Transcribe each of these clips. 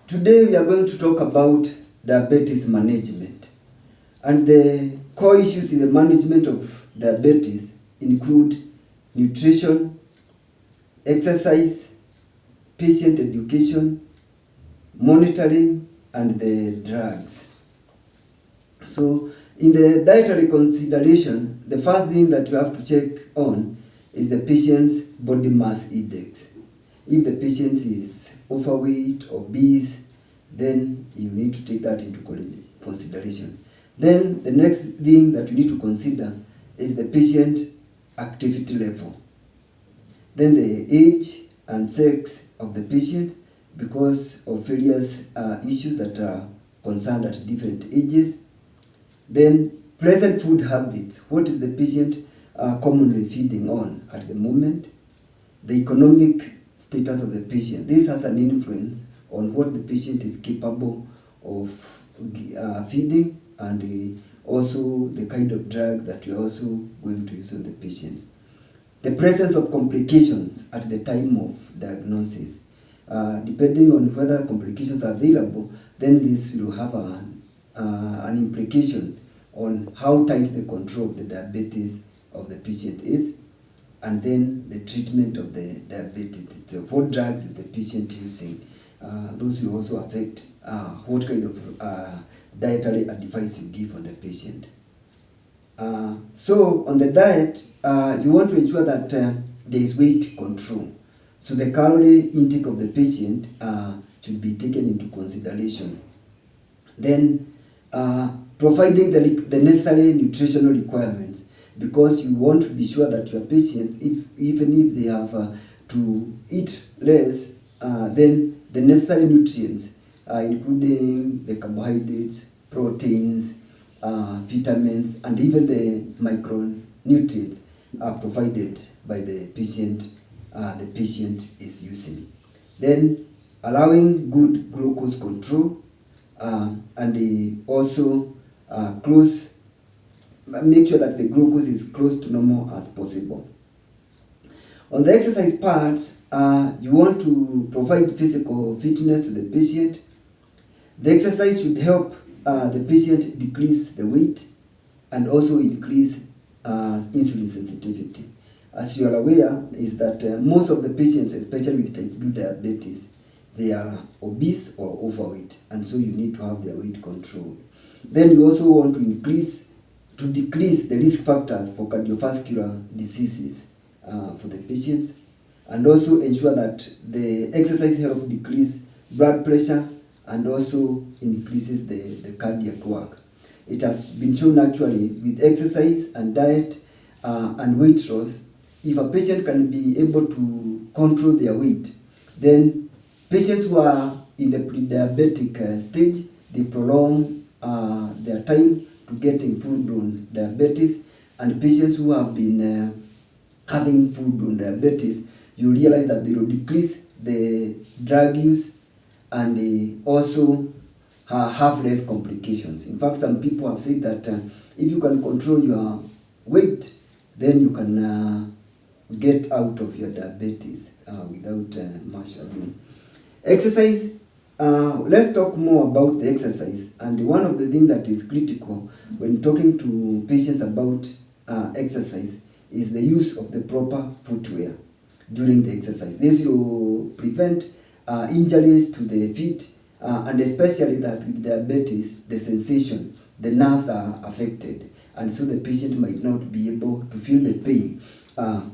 Today we are going to talk about diabetes management. And the core issues in the management of diabetes include nutrition, exercise, patient education, monitoring, and the drugs. So in the dietary consideration, the first thing that you have to check on is the patient's body mass index. If the patient is overweight, obese, then you need to take that into consideration. Then the next thing that you need to consider is the patient activity level. Then the age and sex of the patient, because of various issues that are concerned at different ages. Then present food habits. What is the patient commonly feeding on at the moment? The economic status of the patient. This has an influence on what the patient is capable of feeding, and also the kind of drug that you're also going to use on the patients. The presence of complications at the time of diagnosis. Depending on whether complications are available, then this will have an implication on how tight the control of the diabetes of the patient is, and then the treatment of the diabetes itself. What drugs is the patient using? Those will also affect what kind of dietary advice you give on the patient. So on the diet, you want to ensure that there is weight control. So the calorie intake of the patient should be taken into consideration. Then providing the necessary nutritional requirements, because you want to be sure that your patients, even if they have to eat less, then the necessary nutrients, including the carbohydrates, proteins, vitamins, and even the micronutrients are provided by the patient is using. Then allowing good glucose control, and also make sure that the glucose is close to normal as possible. On the exercise part, you want to provide physical fitness to the patient. The exercise should help the patient decrease the weight and also increase insulin sensitivity. As you are aware, is that most of the patients, especially with type 2 diabetes, they are obese or overweight, and so you need to have their weight controlled. Then you also want to decrease the risk factors for cardiovascular diseases for the patients, and also ensure that the exercise helps decrease blood pressure and also increases the cardiac work. It has been shown actually with exercise and diet and weight loss, if a patient can be able to control their weight, then patients who are in the pre-diabetic stage, they prolong their time to getting full-blown diabetes, and patients who have been having full-blown diabetes, you realize that they will decrease the drug use, and they also have less complications. In fact, some people have said that if you can control your weight, then you can get out of your diabetes without much ado. Exercise. Let's talk more about the exercise. And one of the things that is critical when talking to patients about exercise is the use of the proper footwear during the exercise. This will prevent injuries to the feet, and especially that with diabetes, the sensation, the nerves are affected, and so the patient might not be able to feel the pain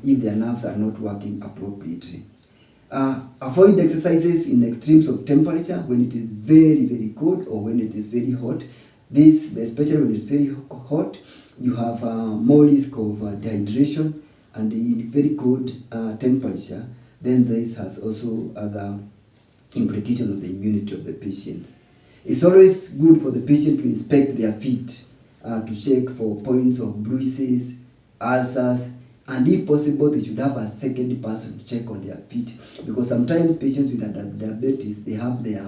if their nerves are not working appropriately. Avoid exercises in extremes of temperature, when it is very, very cold or when it is very hot. This, especially when it's very hot, you have more risk of dehydration, and in very cold temperature, then this has also other implications of the immunity of the patient. It's always good for the patient to inspect their feet to check for points of bruises, ulcers, and if possible, they should have a second person to check on their feet, because sometimes patients with diabetes, they have their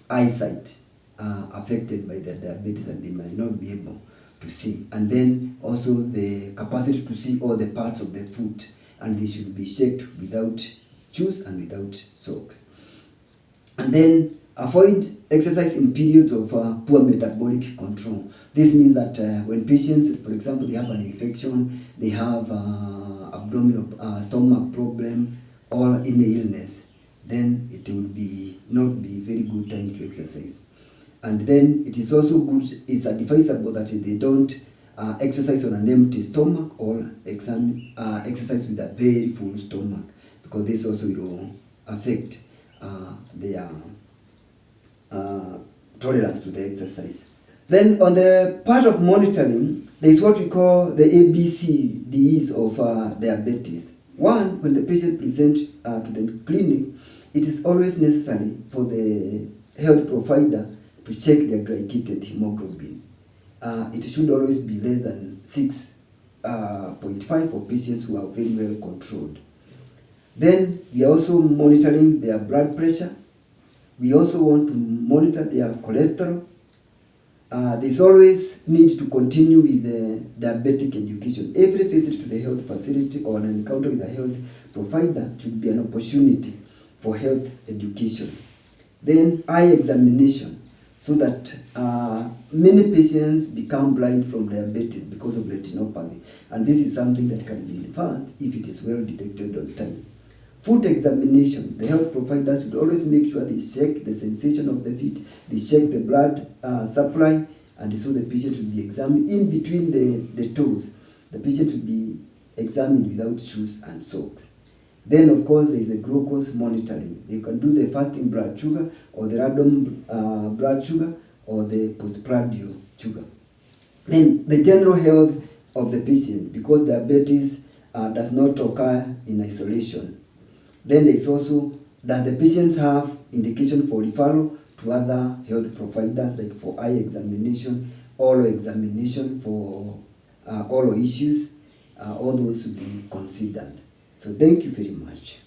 eyesight affected by their diabetes, and they might not be able to see, and then also the capacity to see all the parts of the foot, and they should be checked without shoes and without socks. And then Avoid exercise in periods of poor metabolic control. This means that when patients, for example, they have an infection, they have abdominal stomach problem, or any illness, then it would be not be very good time to exercise. And then it is also good, it's advisable that they don't exercise on an empty stomach or exercise with a very full stomach, because this also will affect their tolerance to the exercise. Then on the part of monitoring, there is what we call the ABCDs of diabetes. One, when the patient presents to the clinic, it is always necessary for the health provider to check their glycated hemoglobin. It should always be less than 6.5 for patients who are very well controlled. Then we are also monitoring their blood pressure. We also want to monitor their cholesterol. There's always need to continue with the diabetic education. Every visit to the health facility or an encounter with a health provider should be an opportunity for health education. Then eye examination, so that many patients become blind from diabetes because of retinopathy. And this is something that can be reversed if it is well detected on time. Foot examination, the health providers should always make sure they check the sensation of the feet, they check the blood supply, and so the patient should be examined in between the toes. The patient should be examined without shoes and socks. Then, of course, there is the glucose monitoring. You can do the fasting blood sugar, or the random blood sugar, or the postprandial sugar. Then, the general health of the patient, because diabetes does not occur in isolation. Then there is also, does the patient have indication for referral to other health providers, like for eye examination, oral examination for oral issues? All those should be considered. So thank you very much.